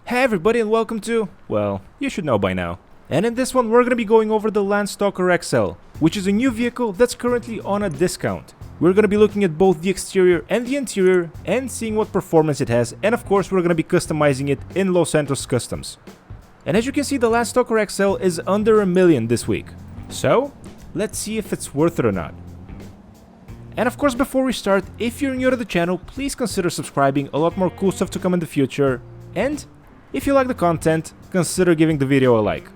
Hey everybody and welcome to, well, you should know by now. And in this one we're gonna be going over the Landstalker XL, which is a new vehicle that's currently on a discount. We're gonna be looking at both the exterior and the interior and seeing what performance it has, and of course we're gonna be customizing it in Los Santos Customs. And as you can see, the Landstalker XL is under $1 million this week. So, let's see if it's worth it or not. And of course, before we start, if you're new to the channel, please consider subscribing, a lot more cool stuff to come in the future. And if you like the content, consider giving the video a like.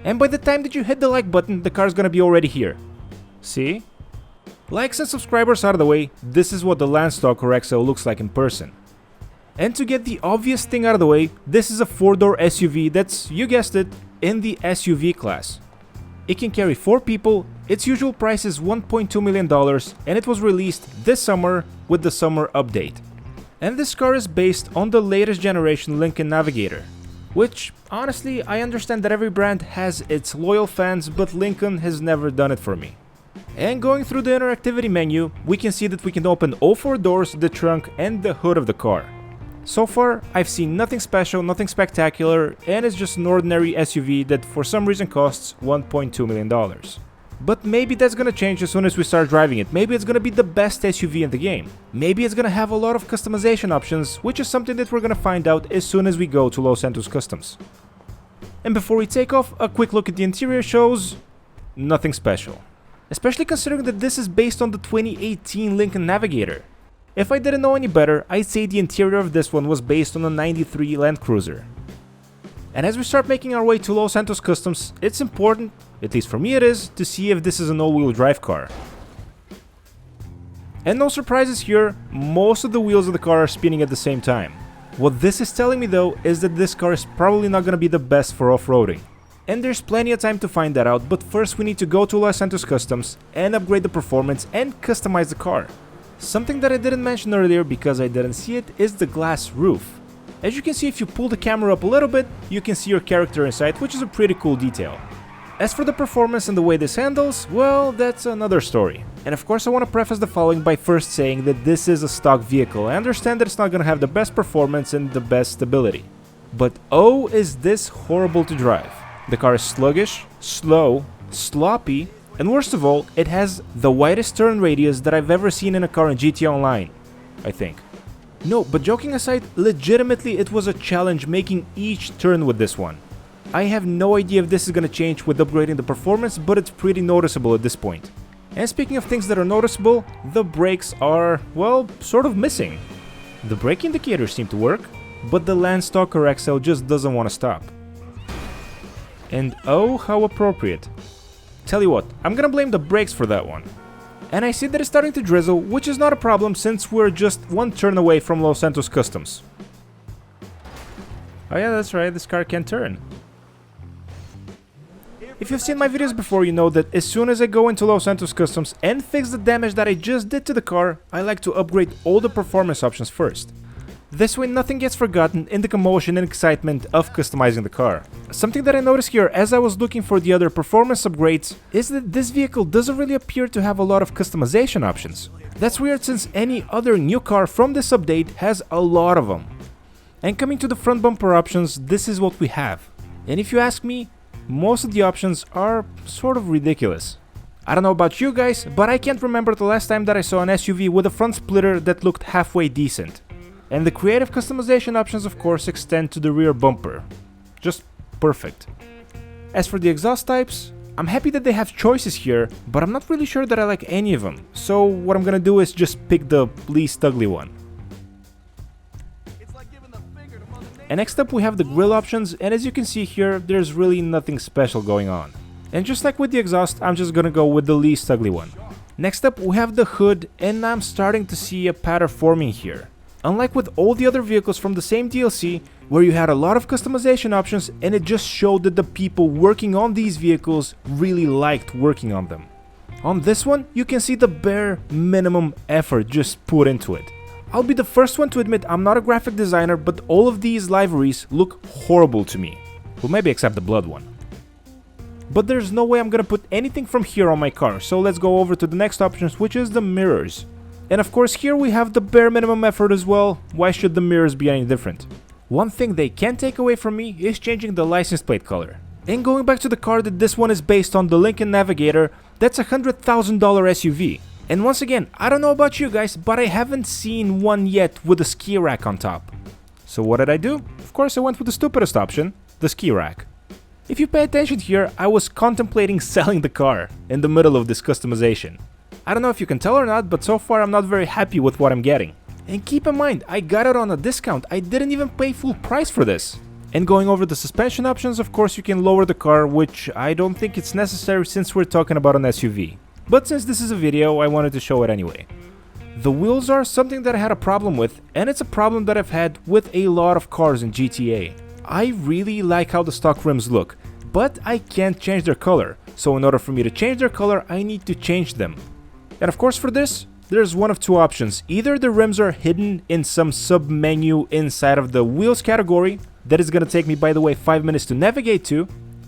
And by the time that you hit the like button, the car's gonna be already here. See? Likes and subscribers out of the way, this is what the Landstalker XL looks like in person. And to get the obvious thing out of the way, this is a 4-door SUV that's, you guessed it, in the SUV class. It can carry 4 people, its usual price is $1.2 million, and it was released this summer with the summer update. And this car is based on the latest generation Lincoln Navigator, which, honestly, I understand that every brand has its loyal fans, but Lincoln has never done it for me. And going through the interactivity menu, we can see that we can open all 4 doors, the trunk, and the hood of the car. So far, I've seen nothing special, nothing spectacular, and it's just an ordinary SUV that for some reason costs $1.2 million. But maybe that's gonna change as soon as we start driving it. Maybe it's gonna be the best SUV in the game. Maybe it's gonna have a lot of customization options, which is something that we're gonna find out as soon as we go to Los Santos Customs. And before we take off, a quick look at the interior shows nothing special. Especially considering that this is based on the 2018 Lincoln Navigator. If I didn't know any better, I'd say the interior of this one was based on a 93 Land Cruiser. And as we start making our way to Los Santos Customs, it's important, at least for me it is, to see if this is an all-wheel drive car. And no surprises here, most of the wheels of the car are spinning at the same time. What this is telling me though is that this car is probably not gonna be the best for off-roading. And there's plenty of time to find that out, but first we need to go to Los Santos Customs and upgrade the performance and customize the car. Something that I didn't mention earlier because I didn't see it is the glass roof. As you can see, if you pull the camera up a little bit, you can see your character inside, which is a pretty cool detail. As for the performance and the way this handles, well, that's another story. And of course I want to preface the following by first saying that this is a stock vehicle. I understand that it's not going to have the best performance and the best stability. But oh, is this horrible to drive. The car is sluggish, slow, sloppy, and worst of all, it has the widest turn radius that I've ever seen in a car in GTA Online, I think. No, but joking aside, legitimately it was a challenge making each turn with this one. I have no idea if this is gonna change with upgrading the performance, but it's pretty noticeable at this point. And speaking of things that are noticeable, the brakes are, well, sort of missing. The brake indicators seem to work, but the Landstalker XL just doesn't want to stop. And oh, how appropriate. Tell you what, I'm gonna blame the brakes for that one. And I see that it's starting to drizzle, which is not a problem since we're just one turn away from Los Santos Customs. Oh yeah, that's right, this car can turn. If you've seen my videos before, you know that as soon as I go into Los Santos Customs and fix the damage that I just did to the car, I like to upgrade all the performance options first. This way nothing gets forgotten in the commotion and excitement of customizing the car. Something that I noticed here as I was looking for the other performance upgrades is that this vehicle doesn't really appear to have a lot of customization options. That's weird since any other new car from this update has a lot of them. And coming to the front bumper options, this is what we have. And if you ask me, most of the options are sort of ridiculous. I don't know about you guys, but I can't remember the last time that I saw an SUV with a front splitter that looked halfway decent. And the creative customization options of course extend to the rear bumper. Just perfect. As for the exhaust types, I'm happy that they have choices here, but I'm not really sure that I like any of them. So what I'm gonna do is just pick the least ugly one. And next up we have the grille options, and as you can see here, there's really nothing special going on. And just like with the exhaust, I'm just gonna go with the least ugly one. Next up we have the hood, and I'm starting to see a pattern forming here. Unlike with all the other vehicles from the same DLC, where you had a lot of customization options and it just showed that the people working on these vehicles really liked working on them. On this one, you can see the bare minimum effort just put into it. I'll be the first one to admit I'm not a graphic designer, but all of these liveries look horrible to me. Well, maybe except the blood one. But there's no way I'm gonna put anything from here on my car, so let's go over to the next options, which is the mirrors. And of course here we have the bare minimum effort as well. Why should the mirrors be any different? One thing they can't take away from me is changing the license plate color. And going back to the car that this one is based on, the Lincoln Navigator, that's a $100,000 SUV. And once again, I don't know about you guys, but I haven't seen one yet with a ski rack on top. So what did I do? Of course I went with the stupidest option, the ski rack. If you pay attention here, I was contemplating selling the car in the middle of this customization. I don't know if you can tell or not, but so far I'm not very happy with what I'm getting. And keep in mind, I got it on a discount, I didn't even pay full price for this. And going over the suspension options, of course you can lower the car, which I don't think it's necessary since we're talking about an SUV. But since this is a video, I wanted to show it anyway. The wheels are something that I had a problem with, and it's a problem that I've had with a lot of cars in GTA. I really like how the stock rims look, but I can't change their color, so in order for me to change their color, I need to change them. And of course for this, there's one of two options. Either the rims are hidden in some sub-menu inside of the wheels category, that is gonna take me, by the way, 5 minutes to navigate to,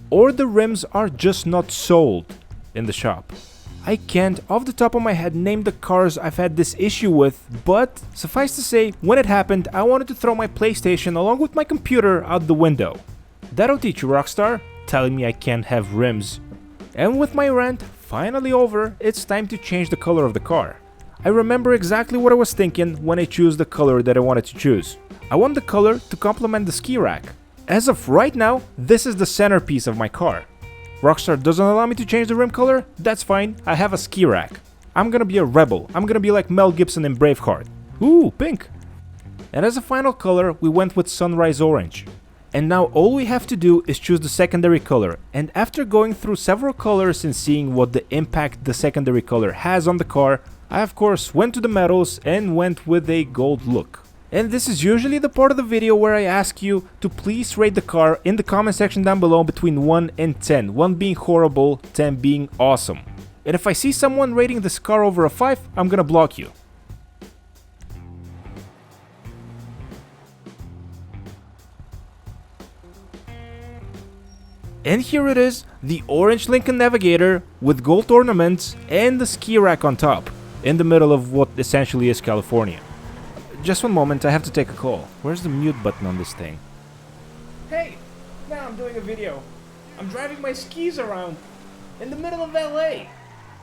or the rims are just not sold in the shop. I can't, off the top of my head, name the cars I've had this issue with, but suffice to say, when it happened, I wanted to throw my PlayStation along with my computer out the window. That'll teach you, Rockstar, telling me I can't have rims. And with my rant finally over, it's time to change the color of the car. I remember exactly what I was thinking when I chose the color that I wanted to choose. I want the color to complement the ski rack. As of right now, this is the centerpiece of my car. Rockstar doesn't allow me to change the rim color? That's fine, I have a ski rack. I'm gonna be a rebel, I'm gonna be like Mel Gibson in Braveheart. Ooh, pink! And as a final color, we went with Sunrise Orange. And now all we have to do is choose the secondary color, and after going through several colors and seeing what the impact the secondary color has on the car, I of course went to the metals and went with a gold look. And this is usually the part of the video where I ask you to please rate the car in the comment section down below between 1 and 10, 1 being horrible, 10 being awesome. And if I see someone rating this car over a 5, I'm gonna block you. And here it is, the orange Lincoln Navigator with gold ornaments and the ski rack on top, in the middle of what essentially is California. Just one moment, I have to take a call. Where's the mute button on this thing? Hey, now I'm doing a video. I'm driving my skis around in the middle of LA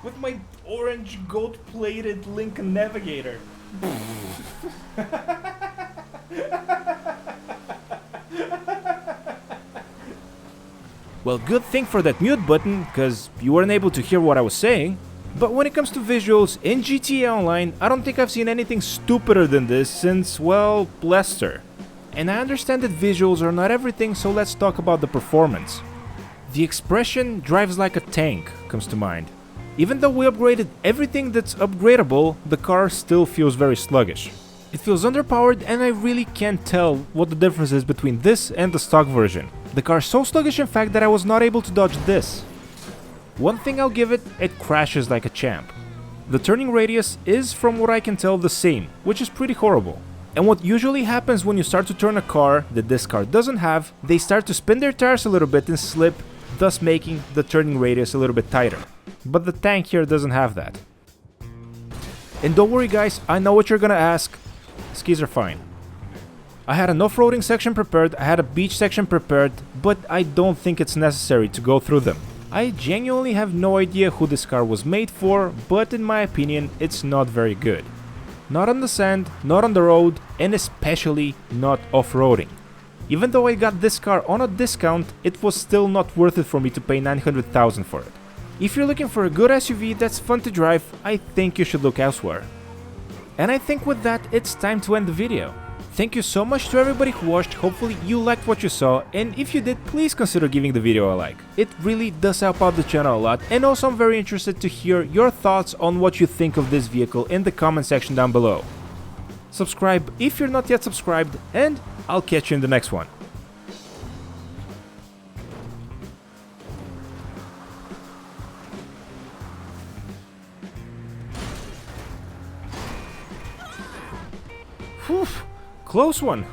with my orange gold-plated Lincoln Navigator. Well, good thing for that mute button, cause you weren't able to hear what I was saying. But when it comes to visuals in GTA Online, I don't think I've seen anything stupider than this since, well, Lester. And I understand that visuals are not everything, so let's talk about the performance. The expression "drives like a tank" comes to mind. Even though we upgraded everything that's upgradable, the car still feels very sluggish. It feels underpowered, and I really can't tell what the difference is between this and the stock version. The car is so sluggish in fact that I was not able to dodge this. One thing I'll give it, it crashes like a champ. The turning radius is, from what I can tell, the same, which is pretty horrible. And what usually happens when you start to turn a car that this car doesn't have, they start to spin their tires a little bit and slip, thus making the turning radius a little bit tighter. But the tank here doesn't have that. And don't worry guys, I know what you're gonna ask. Skis are fine. I had an off-roading section prepared, I had a beach section prepared, but I don't think it's necessary to go through them. I genuinely have no idea who this car was made for, but in my opinion, it's not very good. Not on the sand, not on the road, and especially not off-roading. Even though I got this car on a discount, it was still not worth it for me to pay $900,000 for it. If you're looking for a good SUV that's fun to drive, I think you should look elsewhere. And I think with that, it's time to end the video. Thank you so much to everybody who watched, hopefully you liked what you saw, and if you did, please consider giving the video a like. It really does help out the channel a lot, and also I'm very interested to hear your thoughts on what you think of this vehicle in the comment section down below. Subscribe if you're not yet subscribed, and I'll catch you in the next one. Whew. Close one,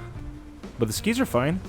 but the skis are fine.